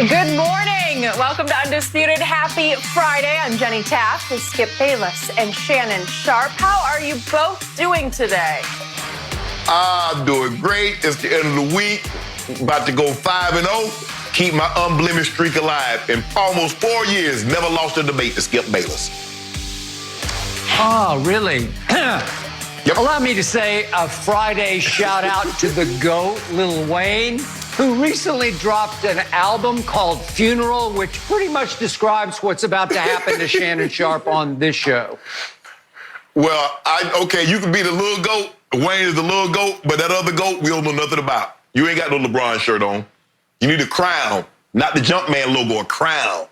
Good morning. Welcome to Undisputed. Happy Friday. I'm Jenny Taft with Skip Bayless and Shannon Sharp. How are you both doing today? I'm doing great. It's the end of the week. About to go 5-0. Keep my unblemished streak alive. In almost 4 years, never lost a debate to Skip Bayless. Oh, really? Yep. Allow me to say a Friday shout out to the GOAT, Lil Wayne, who recently dropped an album called Funeral, which pretty much describes what's about to happen to Shannon Sharp on this show. Well, okay, you can be the little GOAT. Wayne is the little GOAT, but that other GOAT, we don't know nothing about. You ain't got no LeBron shirt on. You need a crown, not the Jumpman logo, a crown.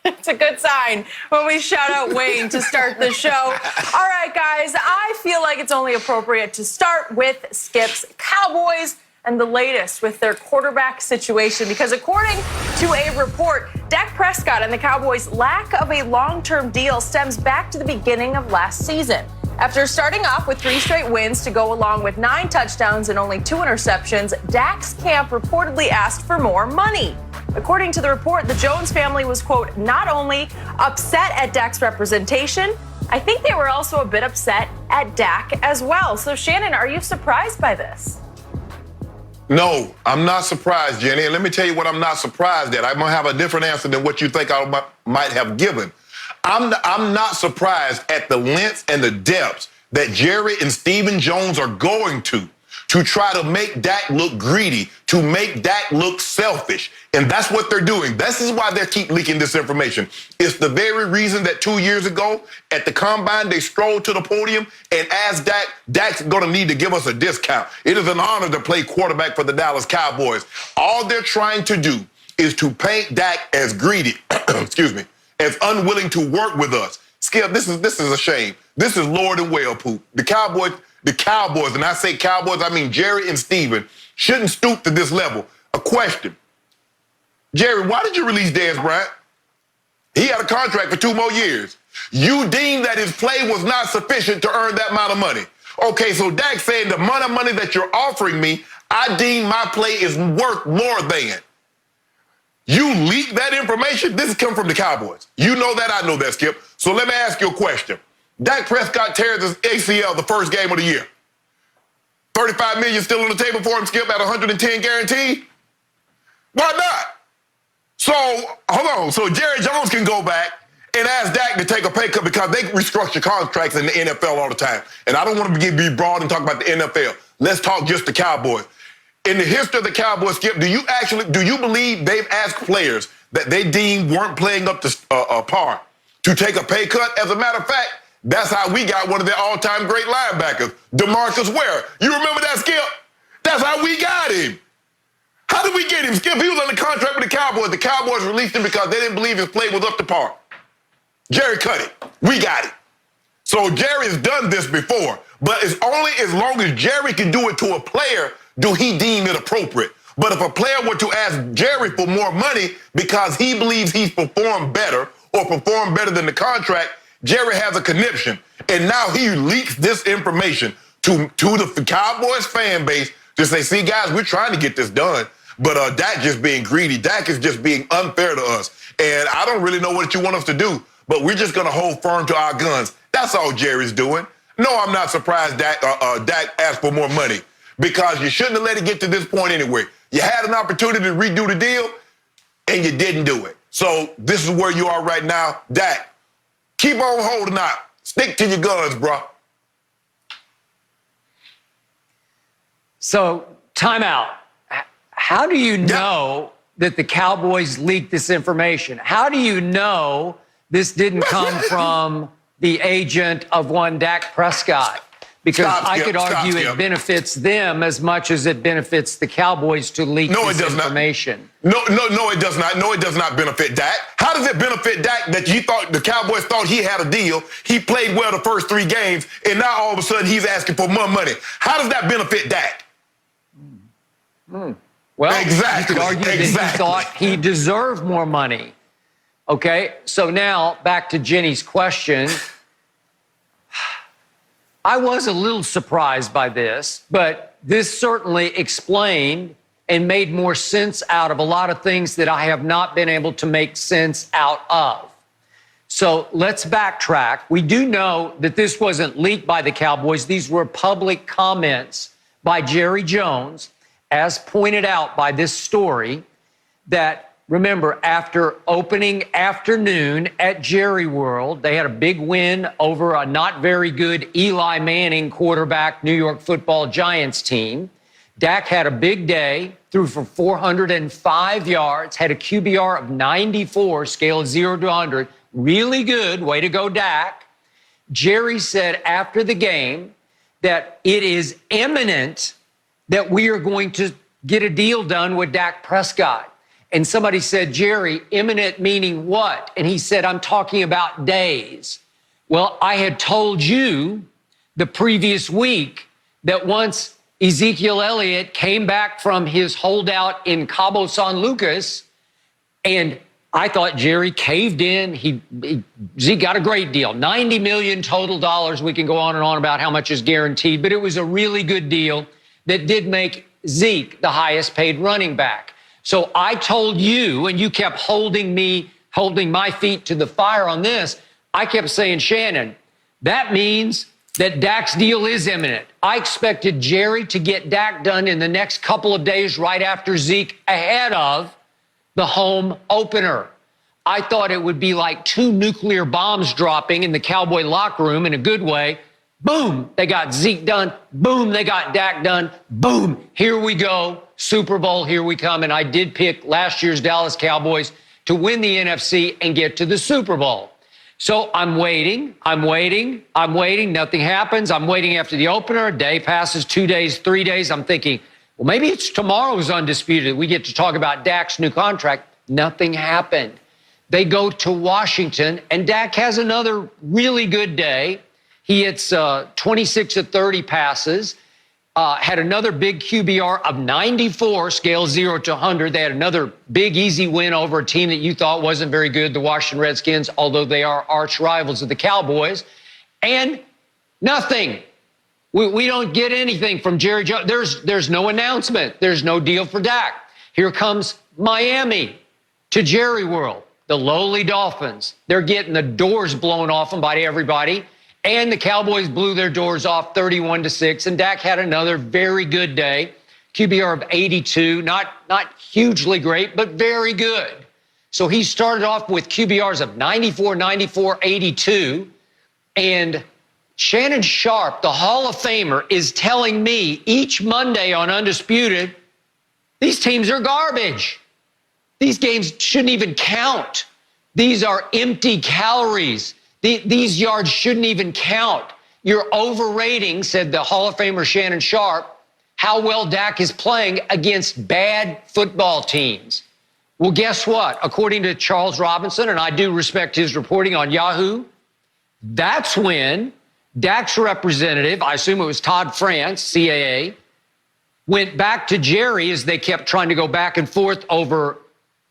It's a good sign when we shout out Wayne to start the show. All right, guys, I feel like it's only appropriate to start with Skip's Cowboys and the latest with their quarterback situation, because according to a report, Dak Prescott and the Cowboys' lack of a long-term deal stems back to the beginning of last season. After starting off with 3 straight wins to go along with 9 touchdowns and only 2 interceptions, Dak's camp reportedly asked for more money. According to the report, the Jones family was, quote, not only upset at Dak's representation, I think they were also a bit upset at Dak as well. So, Shannon, are you surprised by this? No, I'm not surprised, Jenny. And let me tell you what I'm not surprised at. I'm going to have a different answer than what you think I might have given. I'm not surprised at the lengths and the depths that Jerry and Stephen Jones are going to try to make Dak look greedy, to make Dak look selfish. And that's what they're doing. This is why they keep leaking this information. It's the very reason that 2 years ago at the Combine, they strolled to the podium and asked Dak's going to need to give us a discount. It is an honor to play quarterback for the Dallas Cowboys. All they're trying to do is to paint Dak as greedy, excuse me, as unwilling to work with us. Skip, this is a shame. This is Lord and whale poop. The Cowboys, and I say Cowboys, I mean Jerry and Steven, shouldn't stoop to this level. A question. Jerry, why did you release Dez Bryant? He had a contract for 2 more years. You deemed that his play was not sufficient to earn that amount of money. Okay, so Dak's saying the amount of money that you're offering me, I deem my play is worth more than. You leaked that information? This has come from the Cowboys. You know that, I know that, Skip. So let me ask you a question. Dak Prescott tears his ACL the first game of the year. $35 million still on the table for him, Skip, at 110 guaranteed? Why not? So, hold on. So Jerry Jones can go back and ask Dak to take a pay cut because they restructure contracts in the NFL all the time. And I don't want to be broad and talk about the NFL. Let's talk just the Cowboys. In the history of the Cowboys, Skip, do you believe they've asked players that they deemed weren't playing up to par to take a pay cut? As a matter of fact, that's how we got one of their all-time great linebackers, DeMarcus Ware. You remember that, Skip? That's how we got him. How did we get him, Skip? He was under contract with the Cowboys. The Cowboys released him because they didn't believe his play was up to par. Jerry cut it. We got it. So Jerry's done this before, but it's only as long as Jerry can do it to a player do he deem it appropriate. But if a player were to ask Jerry for more money because he believes he's performed better or performed better than the contract, Jerry has a conniption, and now he leaks this information to the Cowboys fan base to say, see, guys, we're trying to get this done, but Dak just being greedy. Dak is just being unfair to us, and I don't really know what you want us to do, but we're just going to hold firm to our guns. That's all Jerry's doing. No, I'm not surprised Dak asked for more money because you shouldn't have let it get to this point anyway. You had an opportunity to redo the deal, and you didn't do it. So this is where you are right now. Dak, keep on holding out. Stick to your guns, bro. So, timeout. How do you know that the Cowboys leaked this information? How do you know this didn't come from the agent of one Dak Prescott? Because I could argue it benefits them as much as it benefits the Cowboys to leak this information. No, it does not. No, it does not benefit Dak. How does it benefit Dak that you thought the Cowboys thought he had a deal, he played well the first 3 games, and now all of a sudden he's asking for more money? How does that benefit Dak? Well, exactly. You could argue that he thought he deserved more money. Okay, so now back to Jenny's question. I was a little surprised by this, but this certainly explained and made more sense out of a lot of things that I have not been able to make sense out of. So let's backtrack. We do know that this wasn't leaked by the Cowboys. These were public comments by Jerry Jones, as pointed out by this story, that, remember, after opening afternoon at Jerry World, they had a big win over a not very good Eli Manning quarterback New York Football Giants team. Dak had a big day, threw for 405 yards, had a QBR of 94, scale of 0 to 100. Really good. Way to go, Dak. Jerry said after the game that it is imminent that we are going to get a deal done with Dak Prescott. And somebody said, Jerry, imminent meaning what? And he said, I'm talking about days. Well, I had told you the previous week that once Ezekiel Elliott came back from his holdout in Cabo San Lucas, and I thought Jerry caved in. Zeke got a great deal, $90 million total dollars. We can go on and on about how much is guaranteed, but it was a really good deal that did make Zeke the highest paid running back. So I told you, and you kept holding my feet to the fire on this. I kept saying, Shannon, that means that Dak's deal is imminent. I expected Jerry to get Dak done in the next couple of days right after Zeke, ahead of the home opener. I thought it would be like 2 nuclear bombs dropping in the Cowboy locker room in a good way. Boom, they got Zeke done. Boom, they got Dak done. Boom, here we go. Super Bowl, here we come. And I did pick last year's Dallas Cowboys to win the NFC and get to the Super Bowl. So I'm waiting. Nothing happens. I'm waiting after the opener. A day passes, 2 days, 3 days. I'm thinking, well, maybe it's tomorrow's Undisputed. We get to talk about Dak's new contract. Nothing happened. They go to Washington, and Dak has another really good day. He hits 26 of 30 passes, had another big QBR of 94, scale 0 to 100. They had another big, easy win over a team that you thought wasn't very good, the Washington Redskins, although they are arch rivals of the Cowboys. And nothing. We don't get anything from Jerry Jones. There's no announcement. There's no deal for Dak. Here comes Miami to Jerry World, the lowly Dolphins. They're getting the doors blown off them by everybody. And the Cowboys blew their doors off 31-6. And Dak had another very good day. QBR of 82, not hugely great, but very good. So he started off with QBRs of 94, 94, 82. And Shannon Sharpe, the Hall of Famer, is telling me each Monday on Undisputed, these teams are garbage. These games shouldn't even count. These are empty calories. These yards shouldn't even count. You're overrating, said the Hall of Famer Shannon Sharpe, how well Dak is playing against bad football teams. Well, guess what? According to Charles Robinson, and I do respect his reporting on Yahoo, that's when Dak's representative, I assume it was Todd France, CAA, went back to Jerry as they kept trying to go back and forth over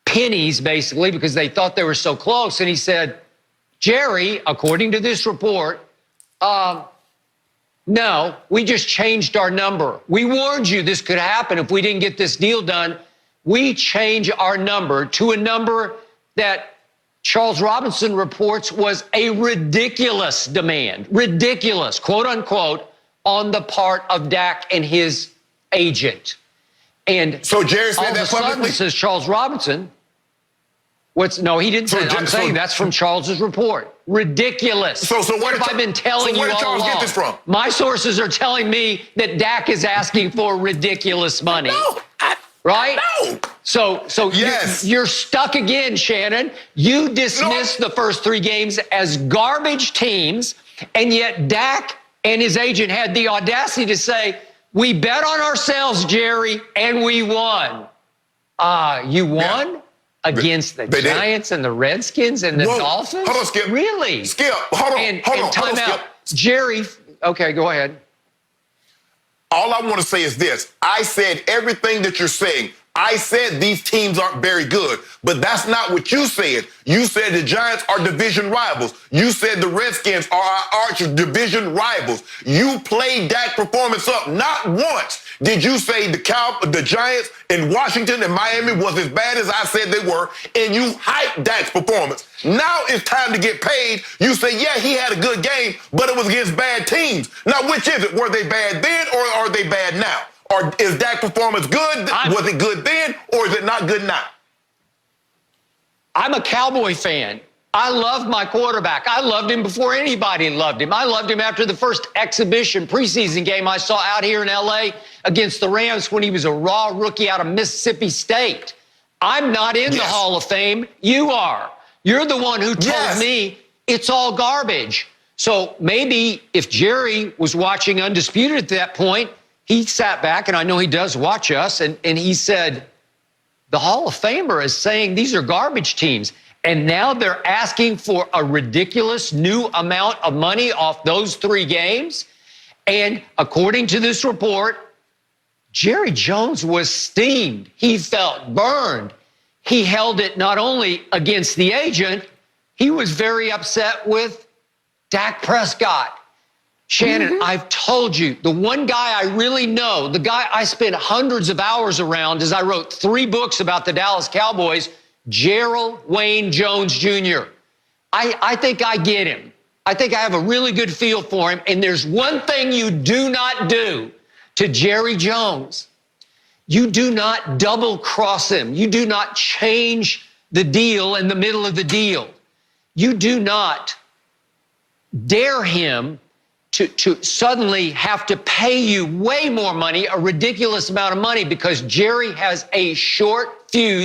pennies, basically, because they thought they were so close. And he said, Jerry, according to this report, no, we just changed our number. We warned you this could happen if we didn't get this deal done. We change our number to a number that Charles Robinson reports was a ridiculous demand, ridiculous, quote unquote, on the part of Dak and his agent. And so Jerry said all that of a sudden, publicly? says Charles Robinson. No, he didn't say that. I'm saying that's from Charles's report. Ridiculous. So what have I been telling you all along? Where did Charles get this from? My sources are telling me that Dak is asking for ridiculous money. Right? No. So yes. you're stuck again, Shannon. You dismissed the first 3 games as garbage teams, and yet Dak and his agent had the audacity to say, we bet on ourselves, Jerry, and we won. You won? Yeah. Against the Giants and the Redskins and the Dolphins? Hold on, Skip. Really? Skip, hold on. Time out. Jerry, okay, go ahead. All I want to say is this. I said everything that you're saying. I said these teams aren't very good, but that's not what you said. You said the Giants are division rivals. You said the Redskins are our arch division rivals. You played Dak performance up not once, Did you say the Giants in Washington and Miami was as bad as I said they were, and you hyped Dak's performance? Now it's time to get paid. You say, yeah, he had a good game, but it was against bad teams. Now, which is it? Were they bad then, or are they bad now? Or is Dak's performance good? Was it good then, or is it not good now? I'm a Cowboy fan. I love my quarterback. I loved him before anybody loved him. I loved him after the first exhibition preseason game I saw out here in L.A. against the Rams when he was a raw rookie out of Mississippi State. I'm not in the Hall of Fame. You are. You're the one who told me it's all garbage. So maybe if Jerry was watching Undisputed at that point, he sat back, and I know he does watch us, and he said, the Hall of Famer is saying these are garbage teams. And now they're asking for a ridiculous new amount of money off those 3 games. And according to this report, Jerry Jones was steamed. He felt burned. He held it not only against the agent, he was very upset with Dak Prescott. Shannon, I've told you, the one guy I really know, the guy I spent hundreds of hours around as I wrote 3 books about the Dallas Cowboys, Gerald Wayne Jones Jr. I think I get him. I think I have a really good feel for him. And there's one thing you do not do to Jerry Jones. You do not double cross him. You do not change the deal in the middle of the deal. You do not dare him to suddenly have to pay you way more money, a ridiculous amount of money, because Jerry has a short fuse